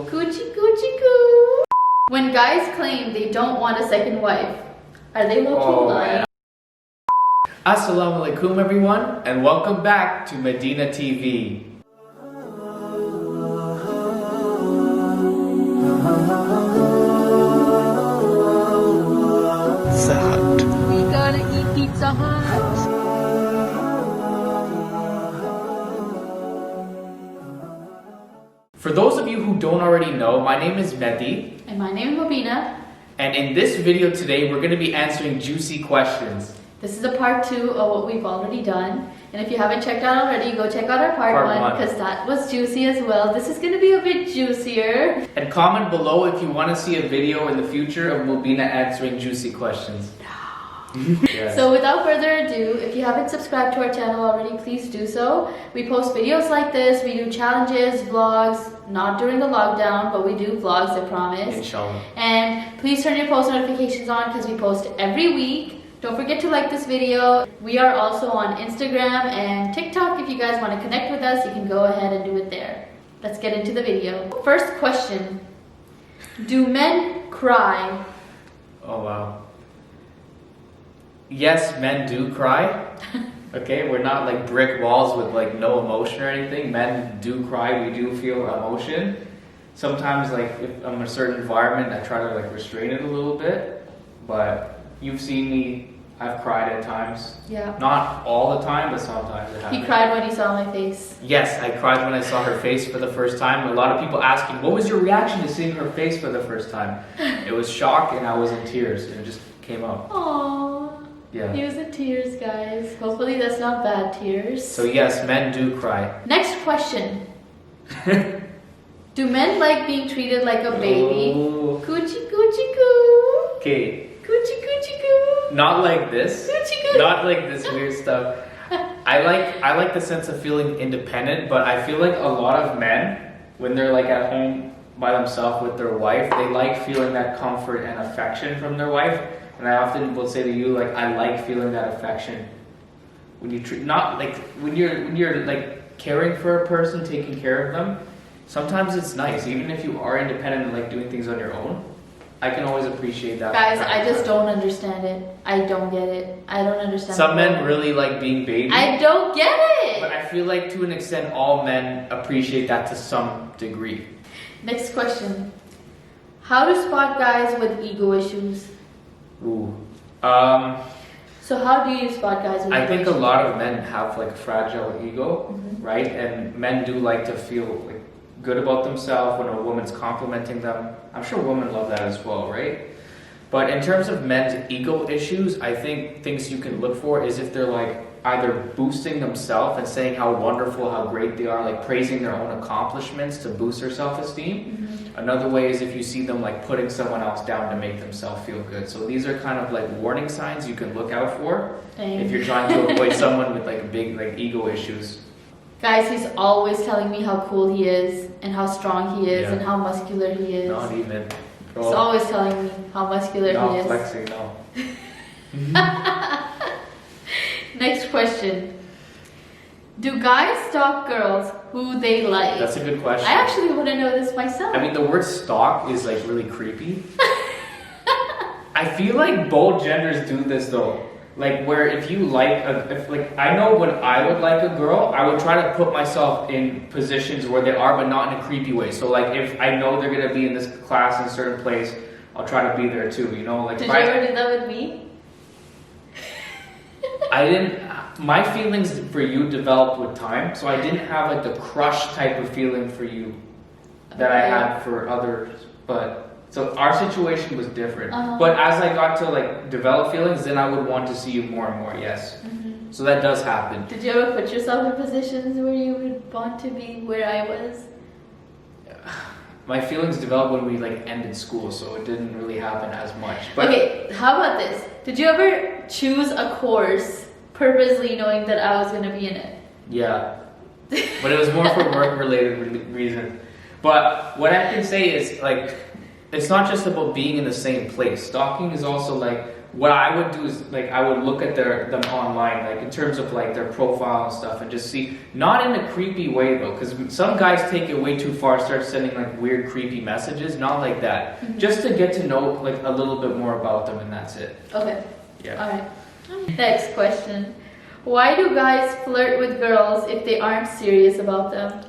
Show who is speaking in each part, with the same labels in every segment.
Speaker 1: Coochie coochie coo. When guys claim they don't want a second wife, are they low-key lying?
Speaker 2: Assalamu alaikum everyone, and welcome back to MehdinaTV.
Speaker 1: We gotta eat Pizza Hut.
Speaker 2: For those of you who don't already know, my name is Mehdi.
Speaker 1: And my name is Mobina.
Speaker 2: And in this video today, we're going to be answering juicy questions.
Speaker 1: This is a part 2 of what we've already done. And if you haven't checked out already, go check out our part 1 because that was juicy as well. This is going to be a bit juicier.
Speaker 2: And comment below if you want to see a video in the future of Mobina answering juicy questions. Yes.
Speaker 1: So without further ado, if you haven't subscribed to our channel already, please do so. We post videos like this, we do challenges, vlogs, not during the lockdown, but we do vlogs, I promise.
Speaker 2: Inshallah.
Speaker 1: And please turn your post notifications on because we post every week. Don't forget to like this video. We are also on Instagram and TikTok. If you guys want to connect with us, you can go ahead and do it there. Let's get into the video. First question. Do men cry?
Speaker 2: Oh wow. Yes, men do cry. Okay, we're not like brick walls with like no emotion or anything. Men do cry, we do feel emotion. Sometimes like if I'm in a certain environment, I try to like restrain it a little bit. But you've seen me, I've cried at times.
Speaker 1: Yeah.
Speaker 2: Not all the time, but sometimes it happens.
Speaker 1: He cried when he saw my face.
Speaker 2: Yes, I cried when I saw her face for the first time. A lot of people asking, what was your reaction to seeing her face for the first time? It was shock and I was in tears and it just came out.
Speaker 1: Aww.
Speaker 2: Yeah.
Speaker 1: He was in tears, guys. Hopefully that's not bad tears.
Speaker 2: So yes, men do cry.
Speaker 1: Next question. Do men like being treated like a baby?
Speaker 2: Oh.
Speaker 1: Coochie coochie coo.
Speaker 2: Okay.
Speaker 1: Coochie coochie coo.
Speaker 2: Not like this.
Speaker 1: Coochie coo.
Speaker 2: Not like this weird stuff. I like the sense of feeling independent, but I feel like a lot of men, when they're like at home by themselves with their wife, they like feeling that comfort and affection from their wife. And I often will say to you, like, I like feeling that affection when you treat, not like when you're like caring for a person, taking care of them. Sometimes it's nice, even if you are independent and like doing things on your own. I can always appreciate that.
Speaker 1: Guys, I just don't understand it. I don't get it. I don't understand.
Speaker 2: Some men really like being babies.
Speaker 1: I don't get it.
Speaker 2: But I feel like to an extent, all men appreciate that to some degree.
Speaker 1: Next question. How to spot guys with ego issues?
Speaker 2: Ooh.
Speaker 1: So how do you spot guys with
Speaker 2: I
Speaker 1: ego
Speaker 2: think
Speaker 1: issues?
Speaker 2: a lot of men have like a fragile ego, right? And men do like to feel like good about themselves when a woman's complimenting them. I'm sure women love that as well, right? But in terms of men's ego issues, I think things you can look for is if they're like either boosting themselves and saying how wonderful, how great they are, like praising their own accomplishments to boost their self-esteem. Another way is if you see them like putting someone else down to make themselves feel good. So these are kind of like warning signs you can look out for if you're trying to avoid someone with like big like ego issues.
Speaker 1: Guys, he's always telling me how cool he is and how strong he is and how muscular he is.
Speaker 2: Not even.
Speaker 1: He's always telling me how muscular he is.
Speaker 2: Flexing, no.
Speaker 1: Next question. Do guys stalk girls who they like?
Speaker 2: That's a good question.
Speaker 1: I actually want to know this myself.
Speaker 2: I mean, the word stalk is like really creepy. I feel like both genders do this though. Like where if you like, I know when I would like a girl, I would try to put myself in positions where they are, but not in a creepy way. So like if I know they're gonna be in this class in a certain place, I'll try to be there too, you know? Like
Speaker 1: Did you ever do that with me?
Speaker 2: I didn't, my feelings for you developed with time, so I didn't have like the crush type of feeling for you that I had for others, but so our situation was different. But as I got to like develop feelings, then I would want to see you more and more, yes. So that does happen.
Speaker 1: Did you ever put yourself in positions where you would want to be where I was?
Speaker 2: My feelings developed when we like ended school, so it didn't really happen as much. But
Speaker 1: okay, how about this? Did you ever choose a course purposely knowing that I was going to be in it?
Speaker 2: Yeah, but it was more for work-related reasons. But what I can say is like, it's not just about being in the same place. Stalking is also like what I would do is like I would look at them online, like in terms of like their profile and stuff, and just see, not in a creepy way though, because some guys take it way too far, start sending like weird creepy messages. Not like that. Just to get to know like a little bit more about them, and that's it.
Speaker 1: Okay.
Speaker 2: Yeah.
Speaker 1: All right. Next question. Why do guys flirt with girls if they aren't serious about them?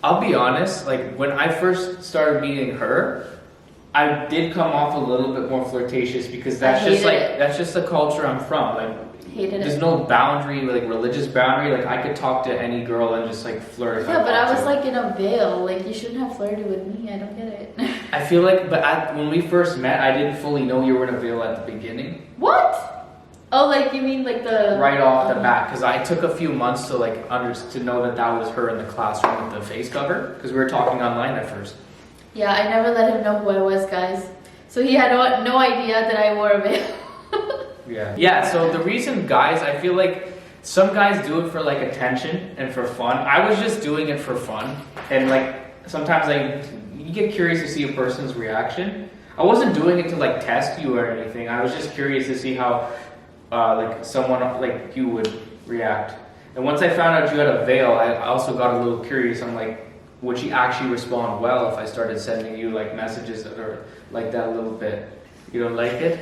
Speaker 2: I'll be honest, like when I first started meeting her, I did come off a little bit more flirtatious because that's just the culture I'm from. Like there's no boundary, like religious boundary. Like I could talk to any girl and just like flirt.
Speaker 1: Yeah, but I was like in a veil. Like you shouldn't have flirted with me. I don't get it.
Speaker 2: I feel like, but when we first met, I didn't fully know you were in a veil at the beginning.
Speaker 1: What? Oh, like you mean like the
Speaker 2: right off the bat? Because I took a few months to like to know that was her in the classroom with the face cover. Because we were talking online at first.
Speaker 1: Yeah, I never let him know who I was, guys. So he had no idea that I wore a veil.
Speaker 2: Yeah. So the reason, guys, I feel like some guys do it for like attention and for fun. I was just doing it for fun, and like sometimes you get curious to see a person's reaction. I wasn't doing it to like test you or anything. I was just curious to see how like someone like you would react. And once I found out you had a veil, I also got a little curious. I'm like, would she actually respond well if I started sending you like messages that are like that a little bit? You don't like it?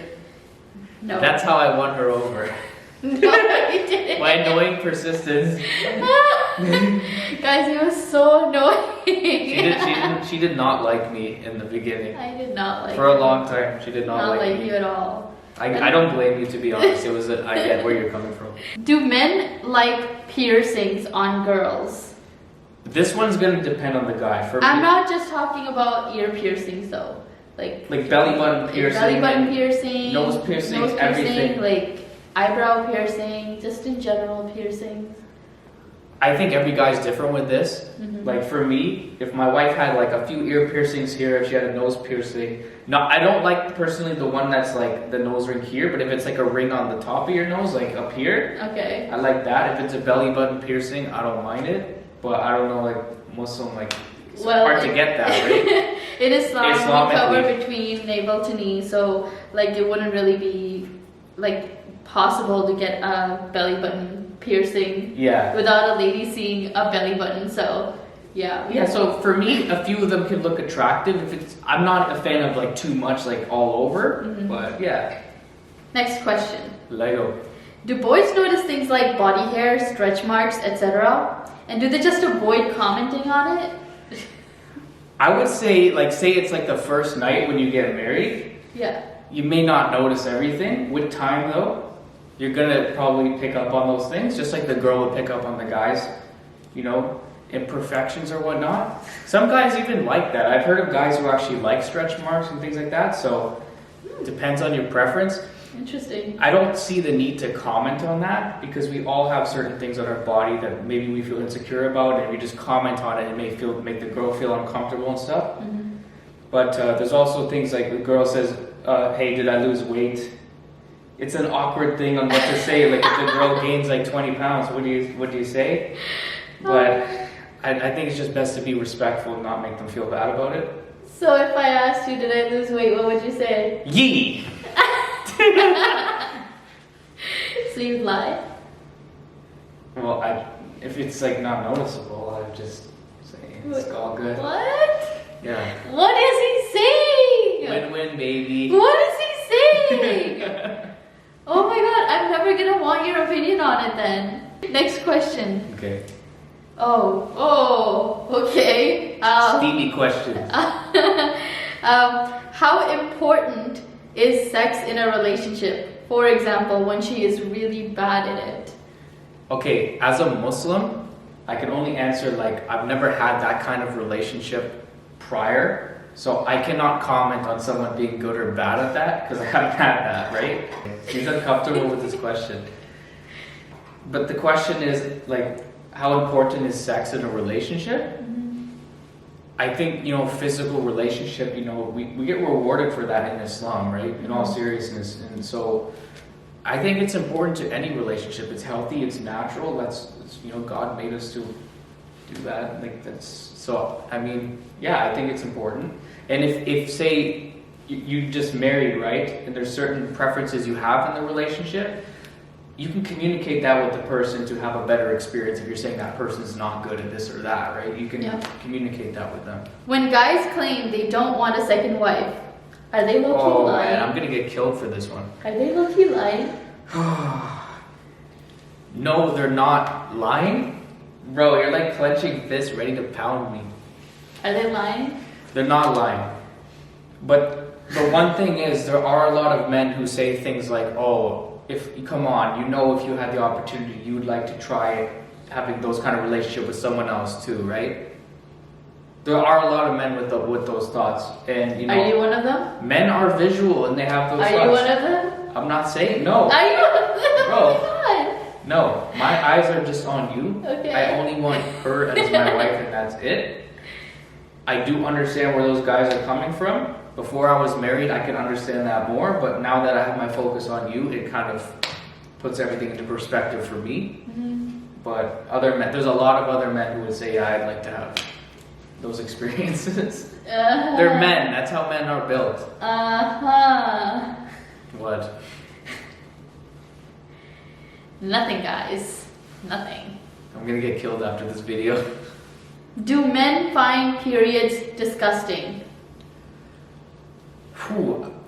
Speaker 1: No.
Speaker 2: That's how I won her over.
Speaker 1: No, you didn't.
Speaker 2: My annoying persistence.
Speaker 1: Guys, he was so annoying.
Speaker 2: She did not like me in the beginning.
Speaker 1: I did not like
Speaker 2: for a long time. She did not like me
Speaker 1: you at all.
Speaker 2: I don't blame you, to be honest. It was I get where you're coming from.
Speaker 1: Do men like piercings on girls?
Speaker 2: This one's gonna depend on the guy.
Speaker 1: I'm not just talking about ear piercings though. Like
Speaker 2: belly button piercing, nose piercing, everything.
Speaker 1: Like eyebrow piercing, just in general piercings.
Speaker 2: I think every guy's different with this. Like for me, if my wife had like a few ear piercings here, if she had a nose piercing, I don't like personally the one that's like the nose ring here, but if it's like a ring on the top of your nose, like up here,
Speaker 1: okay,
Speaker 2: I like that. If it's a belly button piercing, I don't mind it. But I don't know, like Muslim, like it's hard to get that, right?
Speaker 1: In Islam, we cover between navel to knee, so like it wouldn't really be like possible to get a belly button piercing without a lady seeing a belly button. So so for me, a few of them can look attractive. I'm not a fan of like too much like all over, but yeah. Next question.
Speaker 2: Lego.
Speaker 1: Do boys notice things like body hair, stretch marks, etc.? And do they just avoid commenting on it?
Speaker 2: I would say it's like the first night when you get married.
Speaker 1: Yeah.
Speaker 2: You may not notice everything. With time though, you're gonna probably pick up on those things, just like the girl would pick up on the guys, imperfections or whatnot. Some guys even like that. I've heard of guys who actually like stretch marks and things like that, so it depends on your preference.
Speaker 1: Interesting.
Speaker 2: I don't see the need to comment on that because we all have certain things on our body that maybe we feel insecure about, and we just comment on it and make the girl feel uncomfortable and stuff. But there's also things like the girl says, hey, did I lose weight? It's an awkward thing on what to say. Like if the girl gains like 20 pounds, what do you say? But I think it's just best to be respectful and not make them feel bad about it.
Speaker 1: So if I asked you, did I lose weight, what would you say?
Speaker 2: Yee!
Speaker 1: So you'd lie?
Speaker 2: Well, if it's like not noticeable, I'd just say it's all good.
Speaker 1: What?
Speaker 2: Yeah.
Speaker 1: What is he saying?
Speaker 2: Win-win, baby.
Speaker 1: What is he saying? Oh my god, I'm never gonna want your opinion on it then. Next question.
Speaker 2: Okay.
Speaker 1: Okay.
Speaker 2: Steamy questions.
Speaker 1: How important is sex in a relationship? For example, when she is really bad at it.
Speaker 2: Okay, as a Muslim, I can only answer like I've never had that kind of relationship prior, so I cannot comment on someone being good or bad at that because I haven't had that, right? She's uncomfortable with this question. But the question is like, how important is sex in a relationship? I think, physical relationship, we get rewarded for that in Islam, right? In all seriousness. And so I think it's important to any relationship. It's healthy, it's natural. God made us to do that. I think I think it's important. And if say you just married, right? And there's certain preferences you have in the relationship. You can communicate that with the person to have a better experience if you're saying that person's not good at this or that, right? You can communicate that with them.
Speaker 1: When guys claim they don't want a second wife, are they low-key lying?
Speaker 2: Man, I'm gonna get killed for this one.
Speaker 1: Are they low-key lying?
Speaker 2: No, they're not lying. Bro, you're like clenching fists ready to pound me.
Speaker 1: Are they lying?
Speaker 2: They're not lying. But the one thing is, there are a lot of men who say things like, oh, come on, you know, if you had the opportunity, you would like to try having those kind of relationship with someone else too, right? There are a lot of men with those thoughts, and you know.
Speaker 1: Are you one of them?
Speaker 2: Men are visual, and they have those thoughts.
Speaker 1: Are you one of them?
Speaker 2: I'm not saying no.
Speaker 1: Are you one of them?
Speaker 2: Bro,
Speaker 1: oh my God.
Speaker 2: No, my eyes are just on you.
Speaker 1: Okay.
Speaker 2: I only want her as my wife, and that's it. I do understand where those guys are coming from. Before I was married, I could understand that more, but now that I have my focus on you, it kind of puts everything into perspective for me. Mm-hmm. But other men, there's a lot of other men who would say, yeah, I'd like to have those experiences. They're men. That's how men are built. What?
Speaker 1: Nothing, guys. Nothing.
Speaker 2: I'm gonna get killed after this video.
Speaker 1: Do men find periods disgusting?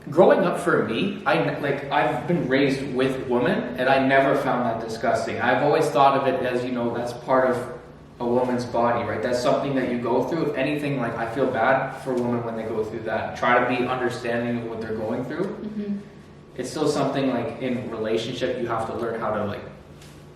Speaker 2: Growing up for me, I've been raised with women, and I never found that disgusting. I've always thought of it as, you know, that's part of a woman's body, right? That's something that you go through. If anything, like, I feel bad for women when they go through that. Try to be understanding of what they're going through. Mm-hmm. It's still something, like, in relationship, you have to learn how to, like,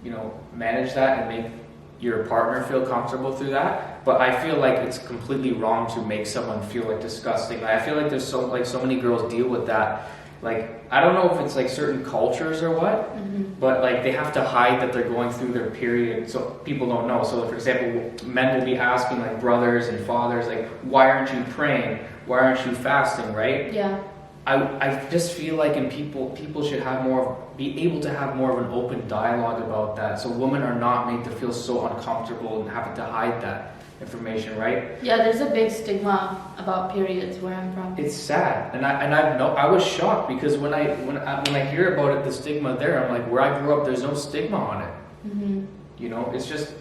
Speaker 2: you know, manage that and make your partner feel comfortable through that. But I feel like it's completely wrong to make someone feel like disgusting. I feel like there's so many girls deal with that. Like, I don't know if it's like certain cultures or what, but like they have to hide that they're going through their period so people don't know. So for example, men will be asking like brothers and fathers, like, why aren't you praying? Why aren't you fasting, right?
Speaker 1: Yeah.
Speaker 2: I just feel like people should have be able to have more of an open dialogue about that, so women are not made to feel so uncomfortable and having to hide that information, right?
Speaker 1: Yeah, there's a big stigma about periods where I'm from.
Speaker 2: It's sad, and I was shocked because when I hear about it, the stigma there, I'm like, where I grew up, there's no stigma on it. Mm-hmm. You know, it's just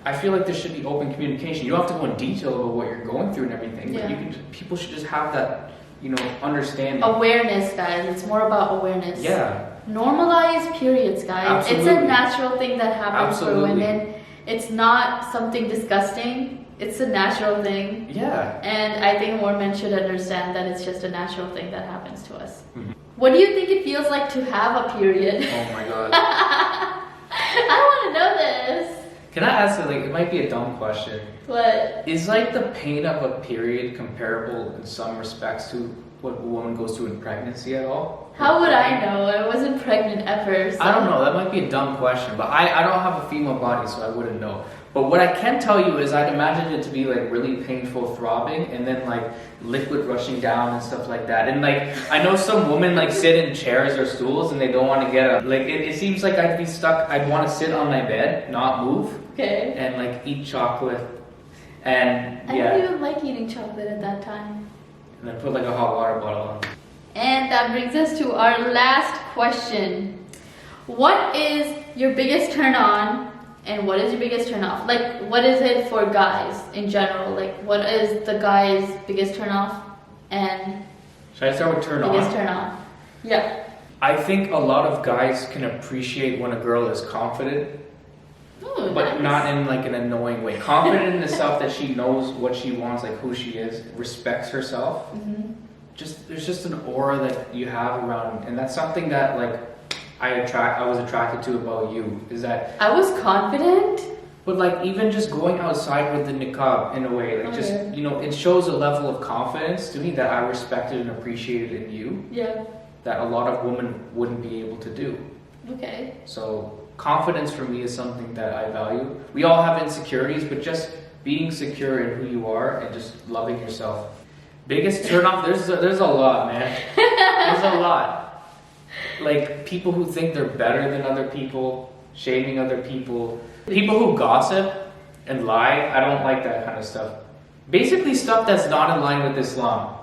Speaker 2: I feel like there should be open communication. You don't have to go in detail about what you're going through and everything, but people should just have that, you know, understanding.
Speaker 1: Awareness, guys. It's more about awareness.
Speaker 2: Yeah.
Speaker 1: Normalize periods, guys.
Speaker 2: Absolutely.
Speaker 1: It's a natural thing that happens for
Speaker 2: Absolutely.
Speaker 1: women. It's not something disgusting. It's a natural thing.
Speaker 2: Yeah.
Speaker 1: And I think more men should understand that it's just a natural thing that happens to us.
Speaker 2: Mm-hmm.
Speaker 1: What do you think it feels like to have a period?
Speaker 2: Oh my God.
Speaker 1: I want to know this.
Speaker 2: Can I ask you, like, it might be a dumb question.
Speaker 1: What?
Speaker 2: Is like the pain of a period comparable in some respects to what a woman goes through in pregnancy at all?
Speaker 1: How would I know? I wasn't pregnant ever. So.
Speaker 2: I don't know. That might be a dumb question, but I don't have a female body, so I wouldn't know. But what I can tell you is I'd imagine it to be like really painful throbbing and then like liquid rushing down and stuff like that. And like, I know some women like sit in chairs or stools and they don't want to get up. Like, it seems like I'd be stuck. I'd want to sit on my bed, not move.
Speaker 1: Okay.
Speaker 2: And like eat chocolate. And
Speaker 1: I don't even like eating chocolate at that time.
Speaker 2: And then put like a hot water bottle on.
Speaker 1: And that brings us to our last question. What is your biggest turn on and what is your biggest turn off? Like, what is it for guys in general? Like, what is the guy's biggest turn off and
Speaker 2: should I start with turn on?
Speaker 1: Biggest turn on. Yeah.
Speaker 2: I think a lot of guys can appreciate when a girl is confident.
Speaker 1: Ooh,
Speaker 2: but
Speaker 1: nice.
Speaker 2: not in like an annoying way. Confident in the self that she knows what she wants, like who she is, respects herself. Mm-hmm. There's just an aura that you have around, and that's something that like I was attracted to about you. Is that
Speaker 1: I was confident.
Speaker 2: But like even just going outside with the niqab in a way, like just, you know, it shows a level of confidence to me that I respected and appreciated in you.
Speaker 1: Yeah.
Speaker 2: That a lot of women wouldn't be able to do.
Speaker 1: Okay.
Speaker 2: So confidence for me is something that I value. We all have insecurities, but just being secure in who you are and just loving yourself. Biggest turn off, there's a lot, man. There's a lot. Like people who think they're better than other people, shaming other people. People who gossip and lie, I don't like that kind of stuff. Basically stuff that's not in line with Islam.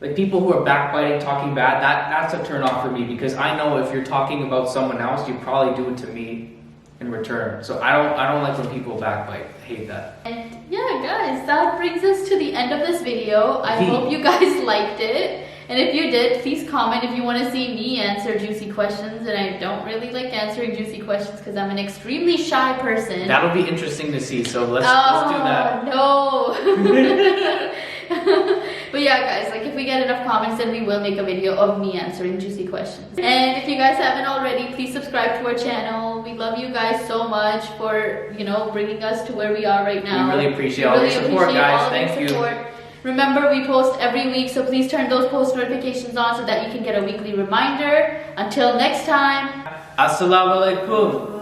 Speaker 2: Like people who are backbiting, talking bad, that's a turn off for me, because I know if you're talking about someone else, you probably do it to me in return. So I don't like when people backbite. I hate that.
Speaker 1: And yeah, guys, that brings us to the end of this video. I hope you guys liked it. And if you did, please comment if you want to see me answer juicy questions. And I don't really like answering juicy questions because I'm an extremely shy person.
Speaker 2: That'll be interesting to see. So let's do that.
Speaker 1: No. But yeah, guys, like if we get enough comments, then we will make a video of me answering juicy questions. And if you guys haven't already, please subscribe to our channel. We love you guys so much for, you know, bringing us to where we are right now.
Speaker 2: We really appreciate all your support, guys. Thank you.
Speaker 1: Remember, we post every week, so please turn those post notifications on so that you can get a weekly reminder. Until next time.
Speaker 2: Assalamu alaikum.